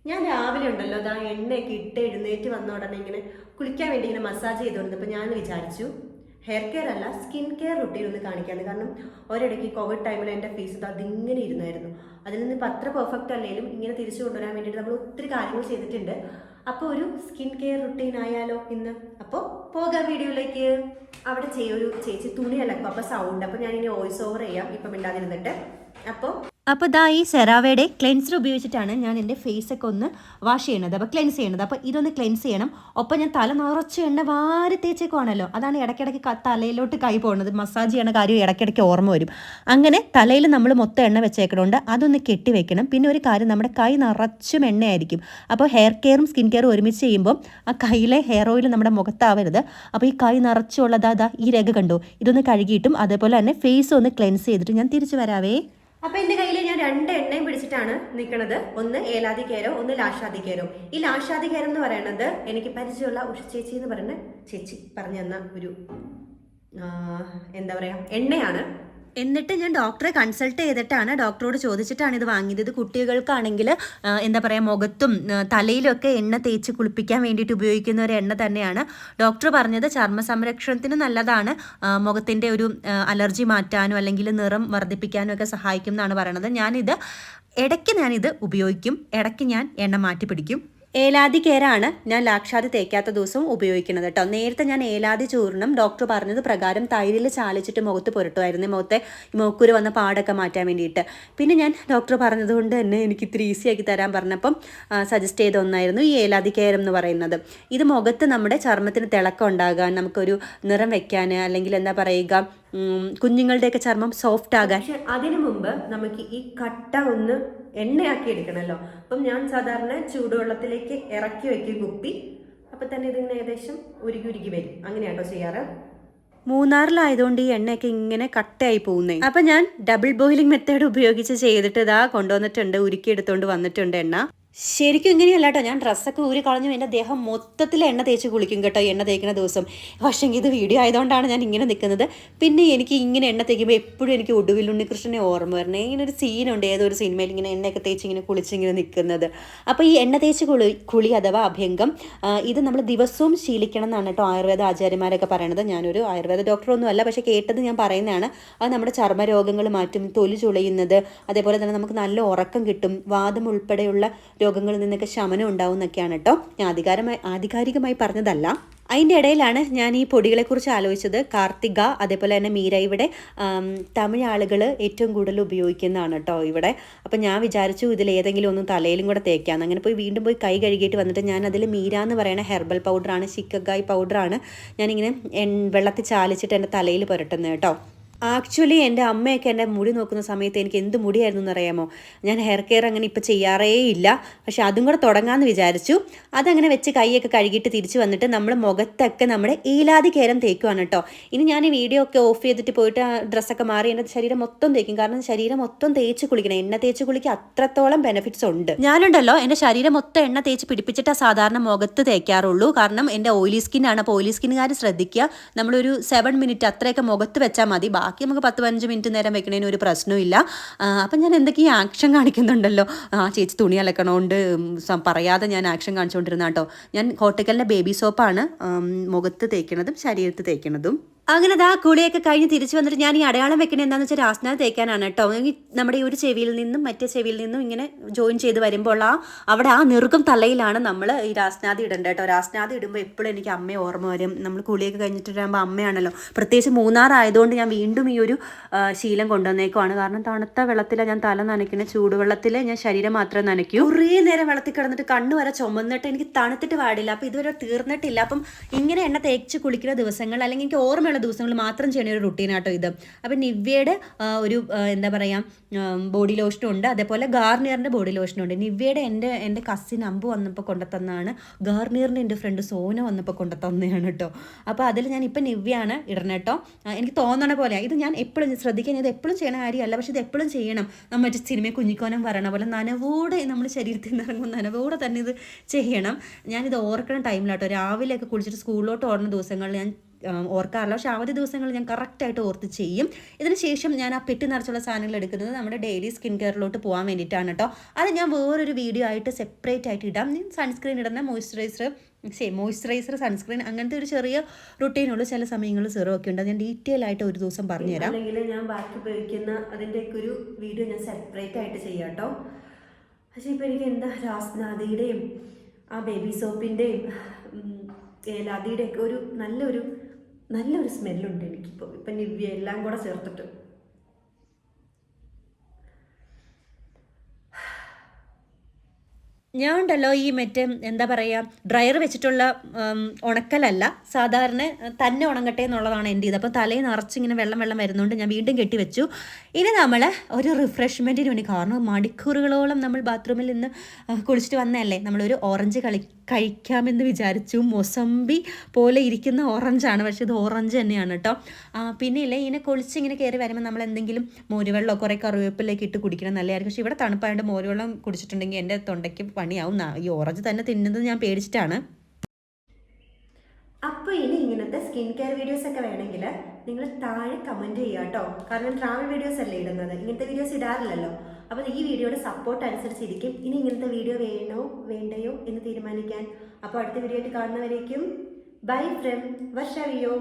ഞാൻ രാവിലെ ഉണ്ടല്ലോ അതാ എണ്ണയൊക്കെ ഇട്ട് എഴുന്നേറ്റ് വന്ന ഉടനെ ഇങ്ങനെ കുളിക്കാൻ വേണ്ടി ഇങ്ങനെ മസാജ് ചെയ്തുകൊണ്ടിരുന്നപ്പോൾ ഞാൻ വിചാരിച്ചു ഹെയർ കെയർ അല്ല സ്കിൻ കെയർ റുട്ടീൻ ഒന്ന് കാണിക്കാമെന്ന്. കാരണം ഒരിടയ്ക്ക് കോവിഡ് ടൈമിൽ എൻ്റെ ഫേസ് അതിങ്ങനെ ഇരുന്നായിരുന്നു. അതിൽ നിന്ന് ഇപ്പം അത്ര പെർഫെക്റ്റ് അല്ലെങ്കിലും ഇങ്ങനെ തിരിച്ചു കൊണ്ടുവരാൻ വേണ്ടിയിട്ട് നമ്മൾ ഒത്തിരി കാര്യങ്ങൾ ചെയ്തിട്ടുണ്ട്. അപ്പോൾ ഒരു സ്കിൻ കെയർ റുട്ടീൻ ആയാലോ ഇന്ന്? അപ്പോൾ പോകാം വീഡിയോയിലേക്ക്. അവിടെ ഒരു ചേച്ചി തുണി അലക്കും, അപ്പോൾ സൗണ്ട്, അപ്പോൾ ഞാനിനി വോയിസ് ഓവർ ചെയ്യാം ഇപ്പം മിണ്ടാതിരുന്നിട്ട്. അപ്പോൾ ദാ ഈ സെറാവയുടെ ക്ലെൻസർ ഉപയോഗിച്ചിട്ടാണ് ഞാൻ എൻ്റെ ഫേസൊക്കെ ഒന്ന് വാഷ് ചെയ്യണത്, അപ്പോൾ ക്ലെൻസ് ചെയ്യണത്. അപ്പോൾ ഇതൊന്ന് ക്ലെൻസ് ചെയ്യണം. ഒപ്പം ഞാൻ തല നിറച്ച് എണ്ണ വാരി തേച്ചേക്കുവാണല്ലോ, അതാണ് ഇടയ്ക്കിടയ്ക്ക് തലയിലോട്ട് കൈ പോകുന്നത്. മസാജ് ചെയ്യണ കാര്യം ഇടയ്ക്കിടയ്ക്ക് ഓർമ്മ വരും. അങ്ങനെ തലയിൽ നമ്മൾ മൊത്തം എണ്ണ വെച്ചേക്കണോണ്ട് അതൊന്ന് കെട്ടി വെക്കണം. പിന്നെ ഒരു കാര്യം, നമ്മുടെ കൈ നിറച്ചും എണ്ണയായിരിക്കും. അപ്പോൾ ഹെയർ കെയറും സ്കിൻ കെയറും ഒരുമിച്ച് ചെയ്യുമ്പോൾ ആ കയ്യിലെ ഹെയർ ഓയിൽ നമ്മുടെ മുഖത്താവരുത്. അപ്പോൾ ഈ കൈ നിറച്ചുള്ളതാ ഈ രേഖ കണ്ടോ, ഇതൊന്ന് കഴുകിയിട്ടും അതേപോലെ തന്നെ ഫേസ് ഒന്ന് ക്ലെൻസ് ചെയ്തിട്ട് ഞാൻ തിരിച്ചു വരാവേ. അപ്പോൾ എൻ്റെ കയ്യിൽ ഞാൻ 2 എണ്ണയും പിടിച്ചിട്ടാണ് നിൽക്കുന്നത്. ഒന്ന് ഏലാദി കെയറോ, ഒന്ന് ലാഷാദി കെയറോ. ഈ ലാഷാദി കെയർ എന്ന് പറയുന്നത് എനിക്ക് പരിചയമുള്ള ഉഷ ചേച്ചി എന്ന് പറയുന്ന ചേച്ചി പറഞ്ഞു തന്ന ഒരു എന്താ പറയുക എണ്ണയാണ്. എന്നിട്ട് ഞാൻ ഡോക്ടറെ കൺസൾട്ട് ചെയ്തിട്ടാണ്, ഡോക്ടറോട് ചോദിച്ചിട്ടാണ് ഇത് വാങ്ങിയത്. ഇത് കുട്ടികൾക്കാണെങ്കിൽ എന്താ പറയുക മുഖത്തും തലയിലൊക്കെ എണ്ണ തേച്ച് കുളിപ്പിക്കാൻ വേണ്ടിയിട്ട് ഉപയോഗിക്കുന്ന ഒരു എണ്ണ തന്നെയാണ്. ഡോക്ടർ പറഞ്ഞത് ചർമ്മ സംരക്ഷണത്തിന് നല്ലതാണ്, മുഖത്തിൻ്റെ ഒരു അലർജി മാറ്റാനോ അല്ലെങ്കിൽ നിറം വർദ്ധിപ്പിക്കാനോ ഒക്കെ സഹായിക്കും എന്നാണ് പറയണത്. ഞാനിത് ഉപയോഗിക്കും, ഇടയ്ക്ക് ഞാൻ എണ്ണ മാറ്റി പിടിക്കും. ഏലാദി കെയറാണ് ഞാൻ ലാക്ഷാദി തേക്കാത്ത ദിവസവും ഉപയോഗിക്കുന്നത് കേട്ടോ. നേരത്തെ ഞാൻ ഏലാദി ചൂർണം ഡോക്ടർ പറഞ്ഞത് പ്രകാരം തൈരിൽ ചാലിച്ചിട്ട് മുഖത്ത് പുരട്ടുമായിരുന്നു, മുഖത്തെ മൂക്കുരു വന്ന പാടൊക്കെ മാറ്റാൻ വേണ്ടിയിട്ട്. പിന്നെ ഞാൻ ഡോക്ടർ പറഞ്ഞതുകൊണ്ട് തന്നെ എനിക്ക് ഇത്തിരി ഈസി ആക്കി തരാൻ പറഞ്ഞപ്പം സജസ്റ്റ് ചെയ്ത ഒന്നായിരുന്നു ഈ ഏലാദി കെയർ എന്ന് പറയുന്നത്. ഇത് മുഖത്ത് നമ്മുടെ ചർമ്മത്തിന് തിളക്കം ഉണ്ടാകാൻ, നമുക്കൊരു നിറം വെക്കാൻ, അല്ലെങ്കിൽ എന്താ പറയുക കുഞ്ഞുങ്ങളുടെയൊക്കെ ചർമ്മം സോഫ്റ്റ് ആകാൻ. പക്ഷെ അതിനു മുമ്പ് നമുക്ക് ഈ കട്ട ഒന്ന് എണ്ണയാക്കി എടുക്കണമല്ലോ. അപ്പം ഞാൻ സാധാരണ ചൂടുവെള്ളത്തിലേക്ക് ഇറക്കി വെക്കും കുപ്പി. അപ്പം തന്നെ ഇതിങ്ങനെ ഏകദേശം ഉരുകി വരും. അങ്ങനെയാട്ടോ ചെയ്യാറ്. മൂന്നാറിലായതുകൊണ്ട് ഈ എണ്ണയൊക്കെ ഇങ്ങനെ കട്ടയായി പോകുന്നേ. അപ്പം ഞാൻ ഡബിൾ ബോയിലിംഗ് മെത്തേഡ് ഉപയോഗിച്ച് ചെയ്തിട്ട് ഇതാ കൊണ്ടുവന്നിട്ടുണ്ട്, ഉരുക്കി എടുത്തുകൊണ്ട് വന്നിട്ടുണ്ട് എണ്ണ. ശരിക്കും ഇങ്ങനെയല്ല കേട്ടോ, ഞാൻ ഡ്രസ്സൊക്കെ ഊരി കളഞ്ഞു എൻ്റെ ദേഹം മൊത്തത്തിൽ എണ്ണ തേച്ച് കുളിക്കും കേട്ടോ എണ്ണ തേക്കുന്ന ദിവസം. പക്ഷേ ഇത് വീഡിയോ ആയതുകൊണ്ടാണ് ഞാൻ ഇങ്ങനെ നിൽക്കുന്നത്. പിന്നെ എനിക്ക് ഇങ്ങനെ എണ്ണ തേക്കുമ്പോൾ എപ്പോഴും എനിക്ക് ഒടുവിൽ ഉണ്ണികൃഷ്ണനെ ഓർമ്മ വരണേ. ഇങ്ങനെ ഒരു സീനുണ്ട് ഏതോ ഒരു സിനിമയിൽ ഇങ്ങനെ എണ്ണയൊക്കെ തേച്ച് ഇങ്ങനെ കുളിച്ചിങ്ങനെ നിൽക്കുന്നത്. അപ്പോൾ ഈ എണ്ണ തേച്ച് കുളി അഥവാ അഭ്യംഗം ഇത് നമ്മൾ ദിവസവും ശീലിക്കണം എന്നാണ് കേട്ടോ ആയുർവേദ ആചാര്യന്മാരൊക്കെ പറയണത്. ഞാനൊരു ആയുർവേദ ഡോക്ടറൊന്നും അല്ല, പക്ഷേ കേട്ടത് ഞാൻ പറയുന്നതാണ്. അത് നമ്മുടെ ചർമ്മരോഗങ്ങൾ മാറ്റും, തൊലി ചുളയുന്നത്, അതേപോലെ തന്നെ നമുക്ക് നല്ല ഉറക്കം കിട്ടും, വാദം ഉൾപ്പെടെയുള്ള രോഗങ്ങളിൽ നിന്നൊക്കെ ശമനം ഉണ്ടാവും എന്നൊക്കെയാണ് കേട്ടോ. ഞാൻ ആധികാരികമായി പറഞ്ഞതല്ല. അതിൻ്റെ ഇടയിലാണ് ഞാൻ ഈ പൊടികളെക്കുറിച്ച് ആലോചിച്ചത്. കാർത്തിക അതേപോലെ തന്നെ മീര ഇവിടെ തമിഴ് ആളുകൾ ഏറ്റവും കൂടുതൽ ഉപയോഗിക്കുന്നതാണ് കേട്ടോ ഇവിടെ. അപ്പം ഞാൻ വിചാരിച്ചു ഇതിലേതെങ്കിലും ഒന്ന് തലയിലും കൂടെ തേക്കാമെന്ന്. അങ്ങനെ വീണ്ടും പോയി കൈ കഴുകിയിട്ട് വന്നിട്ട് ഞാൻ അതിൽ മീര എന്ന് പറയുന്ന ഹെർബൽ പൗഡറാണ്, ചിക്കഗായ് പൗഡറാണ് ഞാനിങ്ങനെ വെള്ളത്തിൽ ചാലിച്ചിട്ട് എൻ്റെ തലയിൽ പുരട്ടുന്നത് കേട്ടോ. ആക്ച്വലി എൻ്റെ അമ്മയൊക്കെ എൻ്റെ മുടി നോക്കുന്ന സമയത്ത് എനിക്ക് എന്ത് മുടിയായിരുന്നു എന്നറിയാമോ. ഞാൻ ഹെയർ കെയർ അങ്ങനെ ഇപ്പോൾ ചെയ്യാറേ ഇല്ല, പക്ഷെ അതും കൂടെ തുടങ്ങാമെന്ന് വിചാരിച്ചു. അതങ്ങനെ വെച്ച് കൈയൊക്കെ കഴുകിയിട്ട് തിരിച്ച് വന്നിട്ട് നമ്മൾ മുഖത്തൊക്കെ നമ്മുടെ ഏലാദി കെയറും തേക്കുവാണ് കേട്ടോ. ഇനി ഞാൻ ഈ വീഡിയോ ഒക്കെ ഓഫ് ചെയ്തിട്ട് പോയിട്ട് ഡ്രസ്സൊക്കെ മാറി എൻ്റെ ശരീരം മൊത്തം തേക്കും. കാരണം ശരീരം മൊത്തം തേച്ച് കുളിക്കണം, എണ്ണ തേച്ച് കുളിക്കുക അത്രത്തോളം ബെനിഫിറ്റ്സ് ഉണ്ട്. ഞാനുണ്ടല്ലോ എൻ്റെ ശരീരം മൊത്തം എണ്ണ തേച്ച് പിടിപ്പിച്ചിട്ട് സാധാരണ മുഖത്ത് തേക്കാറുള്ളൂ. കാരണം എൻ്റെ ഓയിലി സ്കിന്നാണ്. അപ്പോൾ ഓയിലി സ്കിന്നുകാർ ശ്രദ്ധിക്കുക, നമ്മളൊരു 7 മിനിറ്റ് അത്രയൊക്കെ മുഖത്ത് വെച്ചാൽ മതി. ബാക്കി നമുക്ക് 10-15 മിനിറ്റ് നേരം വെക്കണതിന് ഒരു പ്രശ്നമില്ല. അപ്പം ഞാൻ എന്തൊക്കെയും ആക്ഷൻ കാണിക്കുന്നുണ്ടല്ലോ. ചേച്ചി തുണി അലക്കണോണ്ട് പറയാതെ ഞാൻ ആക്ഷൻ കാണിച്ചുകൊണ്ടിരുന്ന കേട്ടോ. ഞാൻ കോട്ടക്കലിൻ്റെ ബേബി സോപ്പാണ് മുഖത്ത് തേക്കണതും ശരീരത്ത് തേക്കണതും. അങ്ങനെ ആ കുളിയൊക്കെ കഴിഞ്ഞ് തിരിച്ചു വന്നിട്ട് ഞാൻ ഈ അടയാളം വെക്കണത് എന്താണെന്ന് വെച്ചാൽ രാസ്നാഥ് തേക്കാനാണ് കേട്ടോ. നമ്മുടെ ഈ ഒരു ചെവിയിൽ നിന്നും മറ്റേ ചെവിയിൽ നിന്നും ഇങ്ങനെ ജോയിൻ ചെയ്ത് വരുമ്പോൾ അവിടെ ആ നെറുകം തലയിലാണ് നമ്മൾ ഈ രാസ്നാഥ് ഇടേണ്ടത് കേട്ടോ. രാസ്നാഥ് ഇടുമ്പോൾ എപ്പോഴും എനിക്ക് അമ്മയെ ഓർമ്മ വരും. നമ്മൾ കുളിയൊക്കെ കഴിഞ്ഞിട്ടിരാകുമ്പോൾ അമ്മയാണല്ലോ. പ്രത്യേകിച്ച് മൂന്നാറായതുകൊണ്ട് ഞാൻ വീണ്ടും ഈ ഒരു ശീലം കൊണ്ടുവന്നേക്കുവാണ്. കാരണം തണുത്ത വെള്ളത്തിലാണ് ഞാൻ തല നനയ്ക്കുന്നത്, ചൂടുവെള്ളത്തിൽ ഞാൻ ശരീരം മാത്രമേ നനയ്ക്കൂ. കുറേ നേരം വെള്ളത്തിൽ കിടന്നിട്ട് കണ്ണ് വരെ ചുമന്നിട്ട് എനിക്ക് തണുത്തിട്ട് പാടില്ല. അപ്പോൾ ഇതുവരെ തീർന്നിട്ടില്ല. അപ്പം ഇങ്ങനെ എണ്ണ തേച്ച് കുളിക്കുന്ന ദിവസങ്ങൾ അല്ലെങ്കിൽ എനിക്ക് ഓർമ്മ ദിവസങ്ങൾ മാത്രം ചെയ്യുന്ന ഒരു റുട്ടീനാട്ടോ ഇത്. അപ്പം നിവ്യയുടെ ഒരു എന്താ പറയുക ബോഡി ലോഷനും ഉണ്ട്, അതേപോലെ ഗാർണിയറിൻ്റെ ബോഡി ലോഷനും ഉണ്ട്. നിവ്യയുടെ എൻ്റെ കസിൻ അമ്പു വന്നപ്പോൾ കൊണ്ടുത്തന്നാണ്. ഗാർണിയറിൻ്റെ എൻ്റെ ഫ്രണ്ട് സോന വന്നപ്പോൾ കൊണ്ടുത്തന്നെയാണ് കേട്ടോ. അപ്പോൾ അതിൽ ഞാൻ ഇപ്പം നിവ്യാണ് ഇടണം കേട്ടോ. എനിക്ക് തോന്നണ പോലെയാണ് ഇത്. ഞാൻ എപ്പോഴും ശ്രദ്ധിക്കാൻ, ഇത് എപ്പോഴും ചെയ്യണ കാര്യമല്ല, പക്ഷെ ഇത് എപ്പോഴും ചെയ്യണം. നമ്മൾ മറ്റേ സിനിമയിൽ കുഞ്ഞിക്കോനം പറയണ പോലെ നനവോടെ നമ്മൾ ശരീരത്തിൽ നിന്ന് ഇറങ്ങും, നനവോടെ തന്നെ ഇത് ചെയ്യണം. ഞാനിത് ഓർക്കണ ടൈമിലാട്ടോ രാവിലെയൊക്കെ കുളിച്ചിട്ട് സ്കൂളിലോട്ട് ഓടുന്ന ദിവസങ്ങളിൽ ഞാൻ ഓർക്കാറില്ല. പക്ഷേ അവധി ദിവസങ്ങളിൽ ഞാൻ കറക്റ്റായിട്ട് ഓർത്ത് ചെയ്യും. ഇതിന് ശേഷം ഞാൻ ആ പെട്ടി നിറച്ചുള്ള സാധനങ്ങൾ എടുക്കുന്നത് നമ്മുടെ ഡെയിലി സ്കിൻ കെയറിലോട്ട് പോകാൻ വേണ്ടിയിട്ടാണ് കേട്ടോ. അത് ഞാൻ വേറൊരു വീഡിയോ ആയിട്ട് സെപ്പറേറ്റ് ആയിട്ട് ഇടാം. ഞാൻ സൺസ്ക്രീൻ ഇടുന്ന മോയ്സ്ചറൈസർ സൺസ്ക്രീൻ അങ്ങനത്തെ ഒരു ചെറിയ റുട്ടീനുള്ളൂ. ചില സമയങ്ങളിൽ സിറം ഒക്കെ ഉണ്ട്. ഞാൻ ഡീറ്റെയിൽ ആയിട്ട് ഒരു ദിവസം പറഞ്ഞുതരാം. അല്ലെങ്കിൽ ഞാൻ ബാക്കി ഉപയോഗിക്കുന്ന അതിൻ്റെയൊക്കെ ഒരു വീഡിയോ ഞാൻ സെപ്പറേറ്റ് ആയിട്ട് ചെയ്യാം കേട്ടോ. പക്ഷേ ഇപ്പോൾ എനിക്ക് എന്താ രാസ്നാദിയുടെയും ആ ബേബി സോപ്പിൻ്റെയും ഏലാദിയുടെയൊക്കെ ഒരു നല്ലൊരു സ്മെല്ലുണ്ട് എനിക്കിപ്പോൾ. ഇപ്പം നിവ്യ എല്ലാം കൂടെ ചേർത്തിട്ട് ഞാൻ ഉണ്ടല്ലോ ഈ മറ്റേ എന്താ പറയുക ഡ്രയർ വെച്ചിട്ടുള്ള ഉണക്കലല്ല, സാധാരണ തന്നെ ഉണങ്ങട്ടെ എന്നുള്ളതാണ് എൻ്റെ ഇത്. അപ്പോൾ തലയിൽ നിറച്ചിങ്ങനെ വെള്ളം വരുന്നതുകൊണ്ട് ഞാൻ വീണ്ടും കെട്ടിവെച്ചു. ഇനി നമ്മൾ ഒരു റിഫ്രഷ്മെൻറ്റിന് വേണ്ടി, കാരണം മണിക്കൂറുകളോളം നമ്മൾ ബാത്റൂമിൽ നിന്ന് കുളിച്ചിട്ട് വന്നതല്ലേ, നമ്മളൊരു ഓറഞ്ച് കഴിക്കാമെന്ന് വിചാരിച്ചു. മൊസംബി പോലെ ഇരിക്കുന്ന ഓറഞ്ചാണ്, പക്ഷേ ഇത് ഓറഞ്ച് തന്നെയാണ് കേട്ടോ. പിന്നെ ഇല്ലേ ഇങ്ങനെ കുളിച്ചിങ്ങനെ കയറി വരുമ്പോൾ നമ്മൾ എന്തെങ്കിലും മോരുവെള്ളമോ കുറേ കറിവേപ്പിലേക്ക് ഇട്ട് കുടിക്കണം നല്ലതായിരിക്കും. പക്ഷേ ഇവിടെ തണുപ്പായതുകൊണ്ട് മോരുവെള്ളം കുടിച്ചിട്ടുണ്ടെങ്കിൽ എൻ്റെ തൊണ്ടയ്ക്ക് പണിയാവും. ഈ ഓറഞ്ച് തന്നെ തിന്നുന്നത് ഞാൻ പേടിച്ചിട്ടാണ്. അപ്പോൾ ഇനി ഇങ്ങനത്തെ സ്കിൻ കെയർ വീഡിയോസ് ഒക്കെ വേണമെങ്കിൽ നിങ്ങൾ താഴെ കമൻറ്റ് ചെയ്യുക കേട്ടോ. കാരണം ട്രാവൽ വീഡിയോസ് അല്ലേ ഇടുന്നത്, ഇങ്ങനത്തെ വീഡിയോസ് ഇടാറില്ലല്ലോ. അപ്പോൾ ഈ വീഡിയോയുടെ സപ്പോർട്ട് അനുസരിച്ചിരിക്കും ഇനി ഇങ്ങനത്തെ വീഡിയോ വേണ്ടയോ എന്ന് തീരുമാനിക്കാൻ. അപ്പോൾ അടുത്ത വീഡിയോ ആയിട്ട് കാണുന്നവരേക്കും ബൈ ഫ്രം വർഷ വിയോ.